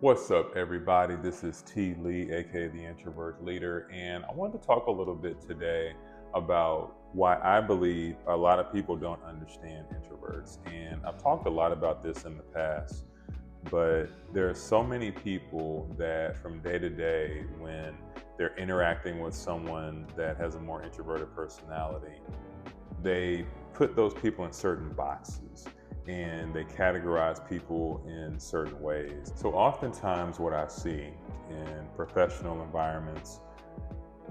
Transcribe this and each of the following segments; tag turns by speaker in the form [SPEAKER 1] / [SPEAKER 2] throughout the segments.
[SPEAKER 1] What's up, everybody? This is T. Lee, aka the Introvert Leader, and I wanted to talk a little bit today about why I believe a lot of people don't understand introverts. And I've talked a lot about this in the past, but there are so many people that from day to day, when they're interacting with someone that has a more introverted personality, they put those people in certain boxes and they categorize people in certain ways. So oftentimes what I see in professional environments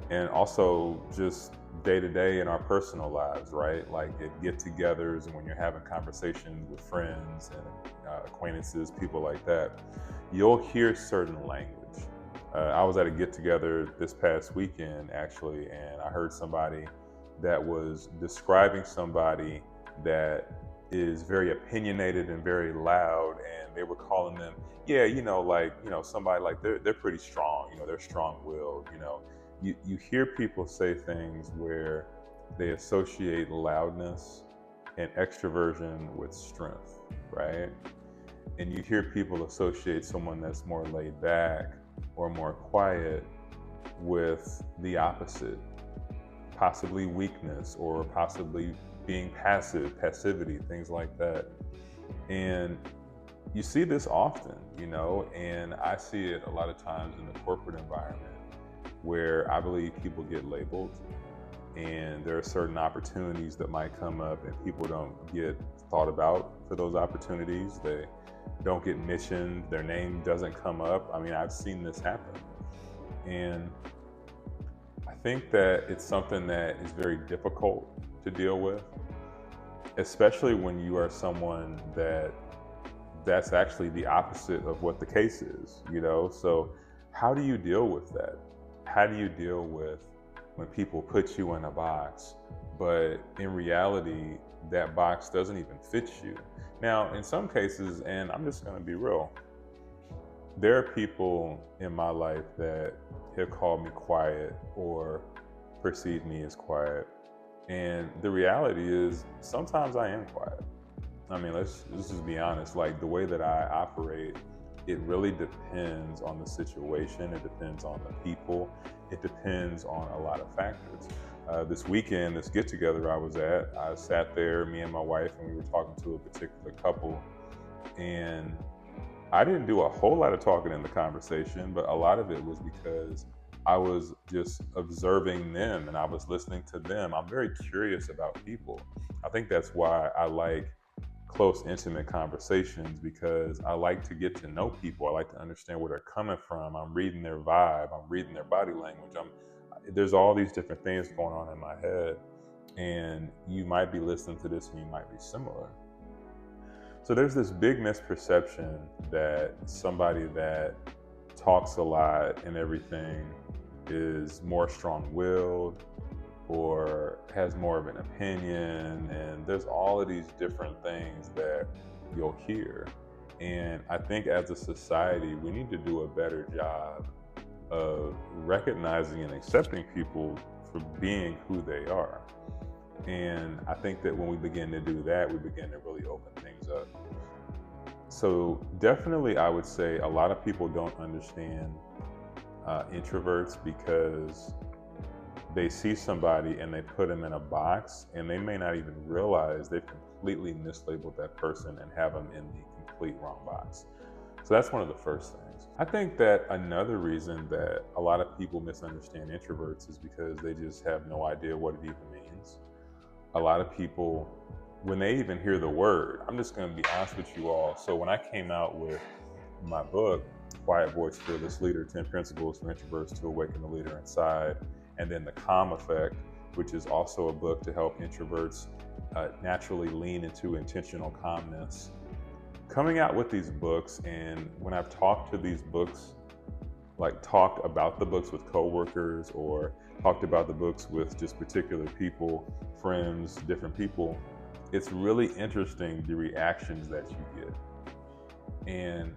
[SPEAKER 1] and also just day to day in our personal lives, right? Like at get-togethers and when you're having conversations with friends and acquaintances, people like that, you'll hear certain language. I was at a get-together this past weekend actually, and I heard somebody that was describing somebody that is very opinionated and very loud, and they were calling them, yeah, somebody like they're pretty strong, they're strong-willed, You hear people say things where they associate loudness and extroversion with strength, right? And you hear people associate someone that's more laid back or more quiet with the opposite, possibly weakness or possibly being passive, passivity, things like that. And you see this often, and I see it a lot of times in the corporate environment where I believe people get labeled and there are certain opportunities that might come up and people don't get thought about for those opportunities. They don't get mentioned, their name doesn't come up. I mean, I've seen this happen. And I think that it's something that is very difficult to deal with, especially when you are someone that's actually the opposite of what the case is, So how do you deal with that? How do you deal with when people put you in a box, but in reality, that box doesn't even fit you? Now, in some cases, and I'm just going to be real, there are people in my life that have called me quiet or perceive me as quiet. And the reality is sometimes I am quiet. I mean, let's just be honest. Like the way that I operate, it really depends on the situation. It depends on the people. It depends on a lot of factors. This weekend, this get together I was at, I sat there, me and my wife, and we were talking to a particular couple. And I didn't do a whole lot of talking in the conversation, but a lot of it was because I was just observing them and I was listening to them. I'm very curious about people. I think that's why I like close, intimate conversations, because I like to get to know people. I like to understand where they're coming from. I'm reading their vibe. I'm reading their body language. There's all these different things going on in my head, and you might be listening to this and you might be similar. So there's this big misperception that somebody that talks a lot and everything is more strong-willed or has more of an opinion, and there's all of these different things that you'll hear. And I think as a society, we need to do a better job of recognizing and accepting people for being who they are. And I think that when we begin to do that, we begin to really open things up. So definitely, I would say a lot of people don't understand introverts because they see somebody and they put them in a box, and they may not even realize they've completely mislabeled that person and have them in the complete wrong box. So that's one of the first things. I think that another reason that a lot of people misunderstand introverts is because they just have no idea what it even means. A lot of people, when they even hear the word, I'm just going to be honest with you all. So when I came out with my book, Quiet Voice, Fearless Leader, 10 Principles for Introverts to Awaken the Leader Inside, and then The Calm Effect, which is also a book to help introverts naturally lean into intentional calmness. Coming out with these books, and when I've talked to these books, like talked about the books with coworkers or talked about the books with just particular people, friends, different people, it's really interesting the reactions that you get. And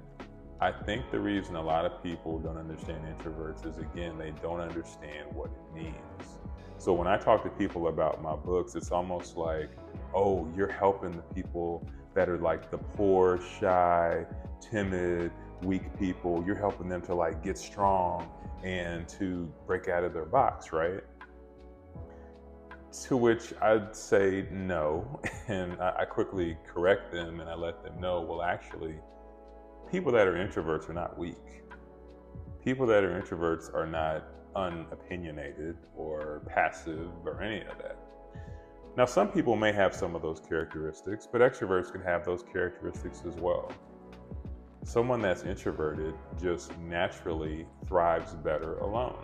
[SPEAKER 1] I think the reason a lot of people don't understand introverts is, again, they don't understand what it means. So when I talk to people about my books, it's almost like, oh, you're helping the people that are like the poor, shy, timid, weak people, you're helping them to like get strong and to break out of their box, right? To which I'd say no, and I quickly correct them and I let them know, well, actually, people that are introverts are not weak. People that are introverts are not unopinionated or passive or any of that. Now, some people may have some of those characteristics, but extroverts can have those characteristics as well. Someone that's introverted just naturally thrives better alone.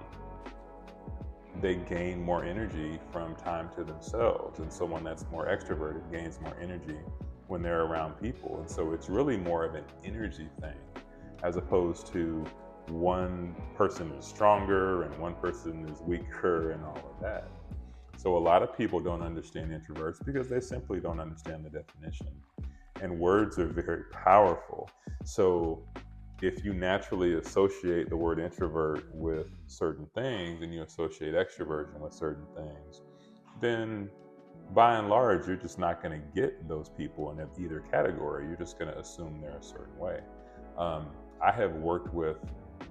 [SPEAKER 1] They gain more energy from time to themselves, and someone that's more extroverted gains more energy when they're around people. And so it's really more of an energy thing, as opposed to one person is stronger and one person is weaker and all of that. So a lot of people don't understand introverts because they simply don't understand the definition. And words are very powerful. So if you naturally associate the word introvert with certain things and you associate extroversion with certain things, then by and large, you're just not going to get those people in either category. You're just going to assume they're a certain way. I have worked with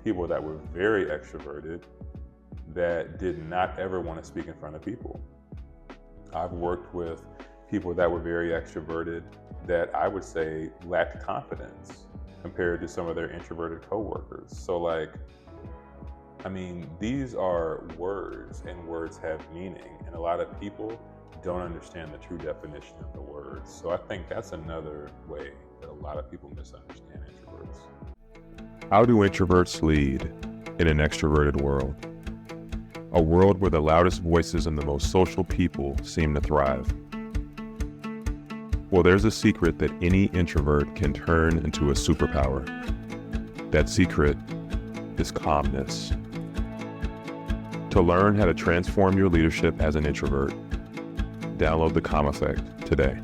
[SPEAKER 1] people that were very extroverted that did not ever want to speak in front of people. I've worked with people that were very extroverted that I would say lacked confidence compared to some of their introverted coworkers. So like, I mean, these are words and words have meaning, and a lot of people don't understand the true definition of the words. So I think that's another way that a lot of people misunderstand introverts.
[SPEAKER 2] How do introverts lead in an extroverted world? A world where the loudest voices and the most social people seem to thrive. Well, there's a secret that any introvert can turn into a superpower. That secret is calmness. To learn how to transform your leadership as an introvert, download the Calm Effect today.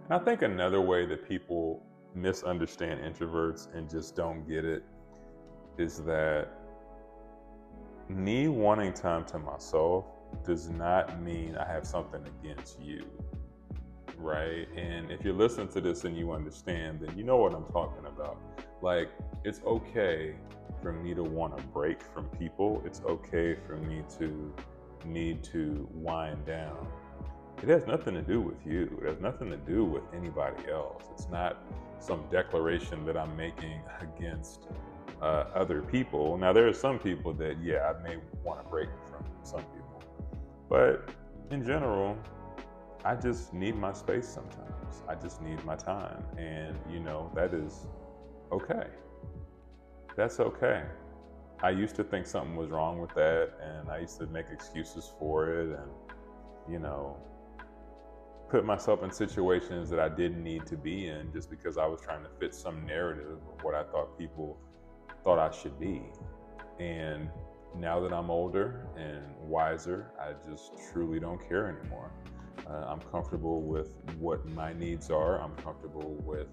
[SPEAKER 1] I think another way that people misunderstand introverts and just don't get it is that me wanting time to myself does not mean I have something against you, right? And if you're listening to this and you understand, then you know what I'm talking about. Like, it's okay for me to want a break from people. It's okay for me to need to wind down. It has nothing to do with you. It has nothing to do with anybody else. It's not some declaration that I'm making against other people. Now, there are some people that, yeah, I may want to break from some people. But in general, I just need my space sometimes. I just need my time. And, you know, that is okay. That's okay. I used to think something was wrong with that, and I used to make excuses for it and, you know, put myself in situations that I didn't need to be in just because I was trying to fit some narrative of what I thought people thought I should be. And now that I'm older and wiser, I just truly don't care anymore. I'm comfortable with what my needs are. I'm comfortable with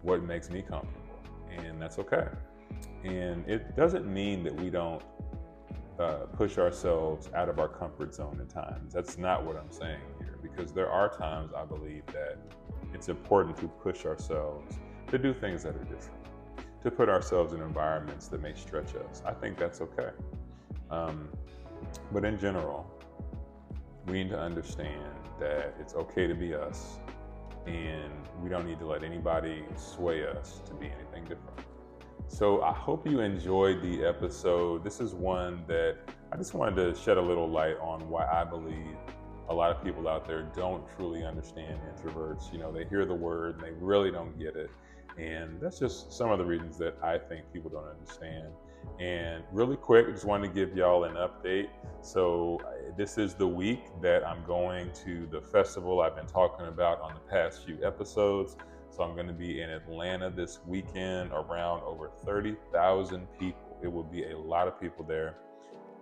[SPEAKER 1] what makes me comfortable, and that's okay. And it doesn't mean that we don't push ourselves out of our comfort zone at times. That's not what I'm saying here, because there are times I believe that it's important to push ourselves to do things that are different, to put ourselves in environments that may stretch us. I think that's okay. But in general, we need to understand that it's okay to be us, and we don't need to let anybody sway us to be anything different. So I hope you enjoyed the episode. This is one that I just wanted to shed a little light on why I believe a lot of people out there don't truly understand introverts. You know, they hear the word and they really don't get it. And that's just some of the reasons that I think people don't understand. And really quick, I just wanted to give y'all an update. So this is the week that I'm going to the festival I've been talking about on the past few episodes. So I'm going to be in Atlanta this weekend, around over 30,000 people. It will be a lot of people there.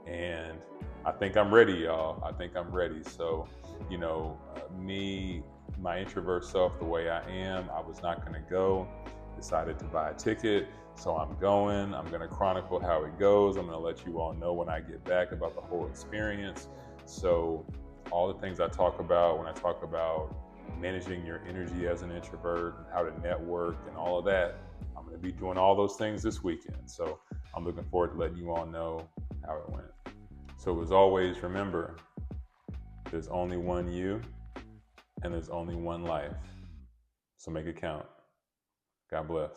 [SPEAKER 1] And I think I'm ready, y'all. I think I'm ready. So, you know, me, my introvert self, the way I am, I was not going to go. Decided to buy a ticket. So I'm going. I'm going to chronicle how it goes. I'm going to let you all know when I get back about the whole experience. So all the things I talk about when I talk about managing your energy as an introvert and how to network and all of that. I'm going to be doing all those things this weekend. So I'm looking forward to letting you all know how it went. So as always, remember, there's only one you and there's only one life. So make it count. God bless.